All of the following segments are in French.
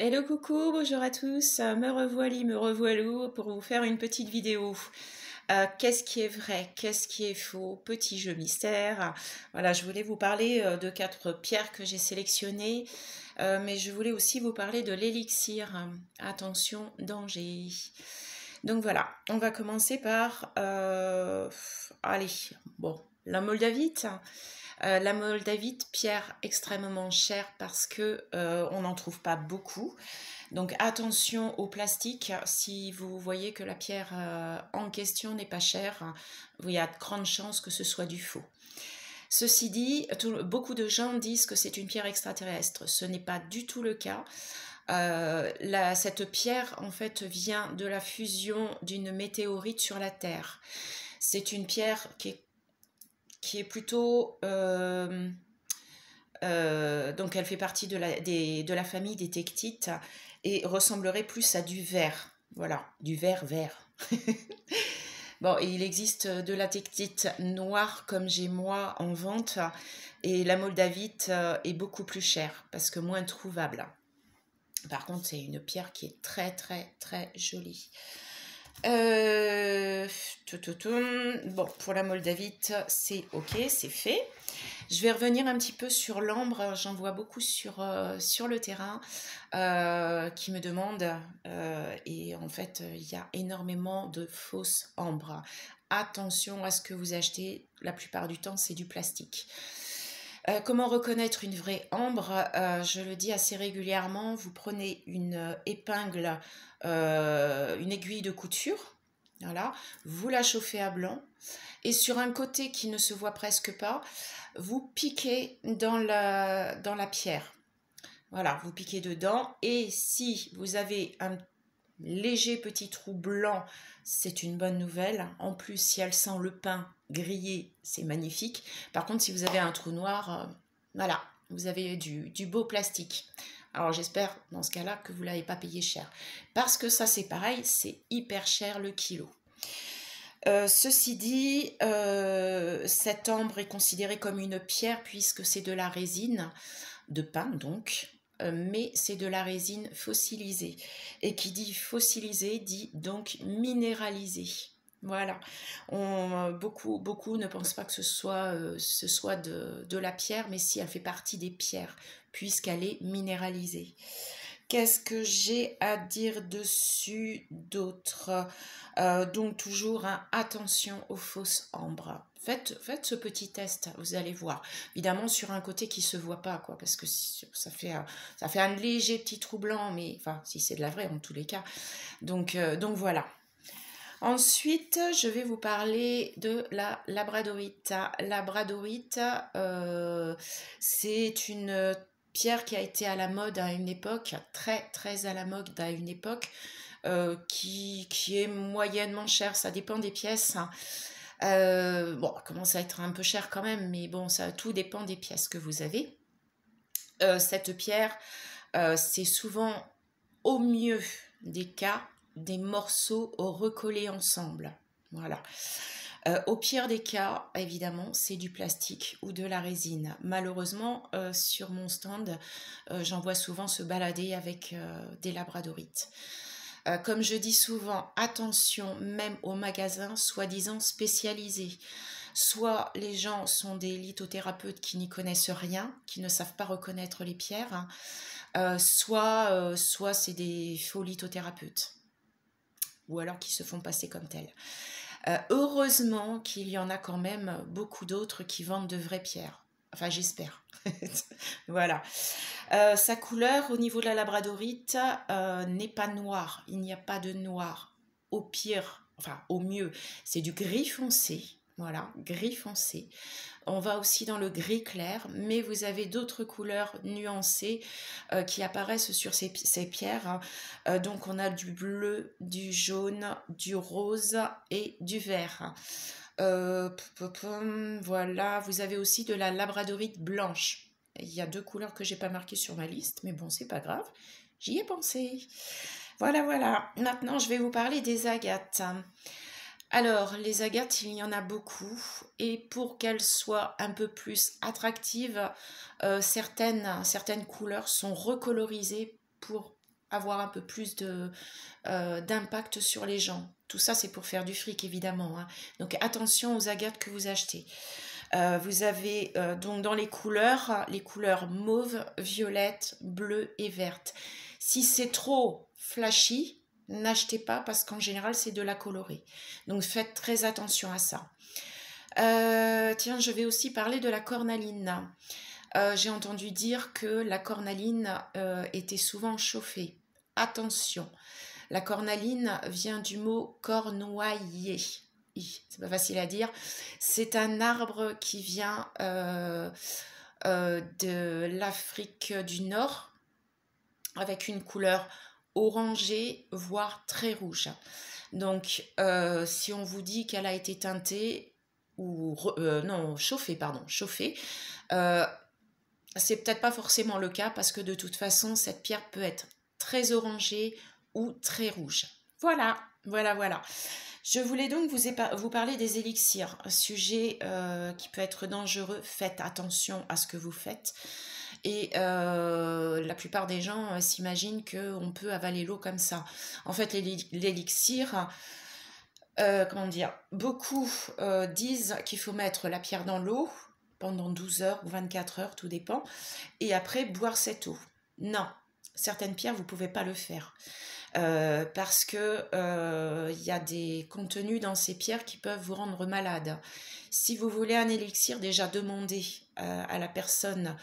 Hello coucou, bonjour à tous, me revoilà, me revoilou pour vous faire une petite vidéo. Qu'est-ce qui est vrai, qu'est-ce qui est faux, petit jeu mystère. Voilà, je voulais vous parler de 4 pierres que j'ai sélectionnées, mais je voulais aussi vous parler de l'élixir. Attention, danger. Donc voilà, on va commencer par, allez, bon, la moldavite. La moldavite, pierre extrêmement chère parce que on n'en trouve pas beaucoup. Donc attention au plastique. Si vous voyez que la pierre en question n'est pas chère, il y a de grandes chances que ce soit du faux. Ceci dit, beaucoup de gens disent que c'est une pierre extraterrestre. Ce n'est pas du tout le cas. Cette pierre, en fait, vient de la fusion d'une météorite sur la Terre. C'est une pierre qui est plutôt... donc elle fait partie de la famille des tectites et ressemblerait plus à du verre. Voilà, du verre vert. Bon, et il existe de la tectite noire comme j'ai moi en vente et la moldavite est beaucoup plus chère parce que moins trouvable. Par contre, c'est une pierre qui est très très très jolie. Bon, pour la moldavite, c'est ok, c'est fait. Je vais revenir un petit peu sur l'ambre. J'en vois beaucoup sur le terrain qui me demandent. Et en fait, il y a énormément de fausses ambres. Attention à ce que vous achetez. La plupart du temps, c'est du plastique. Comment reconnaître une vraie ambre? Je le dis assez régulièrement. Vous prenez une épingle, une aiguille de couture. Voilà. Vous la chauffez à blanc. Et sur un côté qui ne se voit presque pas, vous piquez dans la pierre. Voilà, vous piquez dedans. Et si vous avez un léger petit trou blanc, c'est une bonne nouvelle. En plus, si elle sent le pain grillé, c'est magnifique. Par contre, si vous avez un trou noir, voilà, vous avez du beau plastique. Alors j'espère dans ce cas-là que vous ne l'avez pas payé cher. Parce que ça c'est pareil, c'est hyper cher le kilo. Ceci dit, cette ambre est considérée comme une pierre puisque c'est de la résine de pin donc, mais c'est de la résine fossilisée. Et qui dit fossilisée dit donc minéralisée. Voilà. Beaucoup ne pensent pas que ce soit de la pierre, mais si elle fait partie des pierres, puisqu'elle est minéralisée. Qu'est-ce que j'ai à dire dessus d'autre? Donc toujours attention aux fausses ambres. Faites ce petit test, vous allez voir. Évidemment sur un côté qui se voit pas, quoi, parce que ça fait un léger petit trou blanc, mais enfin si c'est de la vraie en tous les cas. Donc voilà. Ensuite, je vais vous parler de la labradorite. Labradorite, c'est une pierre qui a été à la mode à une époque, très très à la mode à une époque, qui est moyennement chère, ça dépend des pièces. Bon, ça commence à être un peu cher quand même, mais bon, ça tout dépend des pièces que vous avez. Cette pierre, c'est souvent au mieux des cas des morceaux recollés ensemble. Voilà. Au pire des cas, évidemment, c'est du plastique ou de la résine. Malheureusement, sur mon stand, j'en vois souvent se balader avec des labradorites. Comme je dis souvent, attention même aux magasins soi-disant spécialisés. Soit les gens sont des lithothérapeutes qui n'y connaissent rien, qui ne savent pas reconnaître les pierres, hein, soit c'est des faux lithothérapeutes, ou alors qui se font passer comme tels. Heureusement qu'il y en a quand même beaucoup d'autres qui vendent de vraies pierres. Enfin, j'espère. Voilà. Sa couleur au niveau de la labradorite n'est pas noire. Il n'y a pas de noir. Au pire, enfin au mieux, c'est du gris foncé. Voilà, gris foncé. On va aussi dans le gris clair, mais vous avez d'autres couleurs nuancées qui apparaissent sur ces pierres. Hein. Donc on a du bleu, du jaune, du rose et du vert. Voilà, vous avez aussi de la labradorite blanche. Il y a 2 couleurs que j'ai pas marquées sur ma liste, mais bon, c'est pas grave, j'y ai pensé. Voilà, voilà. Maintenant, je vais vous parler des agates. Alors, les agates, il y en a beaucoup, et pour qu'elles soient un peu plus attractives, certaines couleurs sont recolorisées pour avoir un peu plus d'impact sur les gens. Tout ça, c'est pour faire du fric, évidemment, hein. Donc, attention aux agates que vous achetez. Vous avez donc dans les couleurs mauve, violette, bleue et verte. Si c'est trop flashy, n'achetez pas parce qu'en général, c'est de la colorée. Donc, faites très attention à ça. Tiens, je vais aussi parler de la cornaline. J'ai entendu dire que la cornaline était souvent chauffée. Attention, la cornaline vient du mot cornoyer. C'est pas facile à dire. C'est un arbre qui vient de l'Afrique du Nord avec une couleur orangée, voire très rouge. Donc, si on vous dit qu'elle a été teintée, ou non, chauffée, pardon, chauffée, c'est peut-être pas forcément le cas parce que de toute façon, cette pierre peut être très orangée ou très rouge. Voilà, voilà, voilà. Je voulais donc vous parler des élixirs, un sujet qui peut être dangereux. Faites attention à ce que vous faites. Et la plupart des gens s'imaginent qu'on peut avaler l'eau comme ça. En fait, l'élixir, comment dire, beaucoup disent qu'il faut mettre la pierre dans l'eau pendant 12 heures ou 24 heures, tout dépend, et après boire cette eau. Non, certaines pierres, vous ne pouvez pas le faire. Parce que y a des contenus dans ces pierres qui peuvent vous rendre malade. Si vous voulez un élixir, déjà demandez à la personne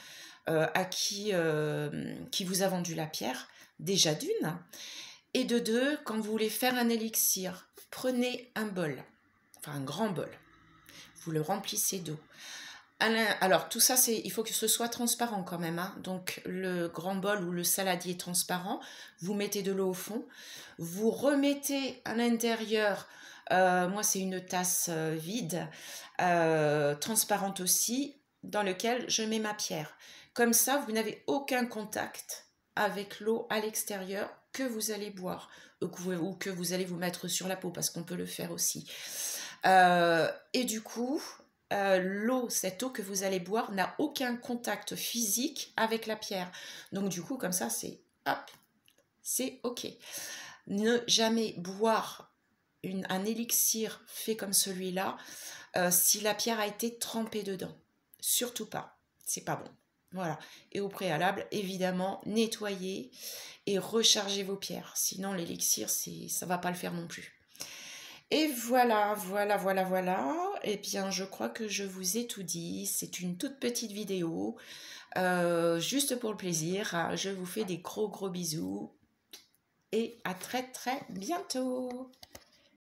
à qui vous a vendu la pierre, déjà d'une, et de deux, quand vous voulez faire un élixir, prenez un bol, enfin un grand bol, vous le remplissez d'eau. Alors tout ça, il faut que ce soit transparent quand même, hein. Donc le grand bol ou le saladier transparent, vous mettez de l'eau au fond, vous remettez à l'intérieur, moi c'est une tasse vide, transparente aussi, dans lequel je mets ma pierre. Comme ça, vous n'avez aucun contact avec l'eau à l'extérieur que vous allez boire ou que vous allez vous mettre sur la peau, parce qu'on peut le faire aussi. Et du coup, cette eau que vous allez boire n'a aucun contact physique avec la pierre. Donc du coup, comme ça, c'est hop, c'est ok. Ne jamais boire un élixir fait comme celui-là si la pierre a été trempée dedans. Surtout pas, c'est pas bon. Voilà. Et au préalable, évidemment, nettoyez et rechargez vos pierres. Sinon, l'élixir, ça va pas le faire non plus. Et voilà. Eh bien, je crois que je vous ai tout dit. C'est une toute petite vidéo, juste pour le plaisir. Je vous fais des gros bisous et à très bientôt.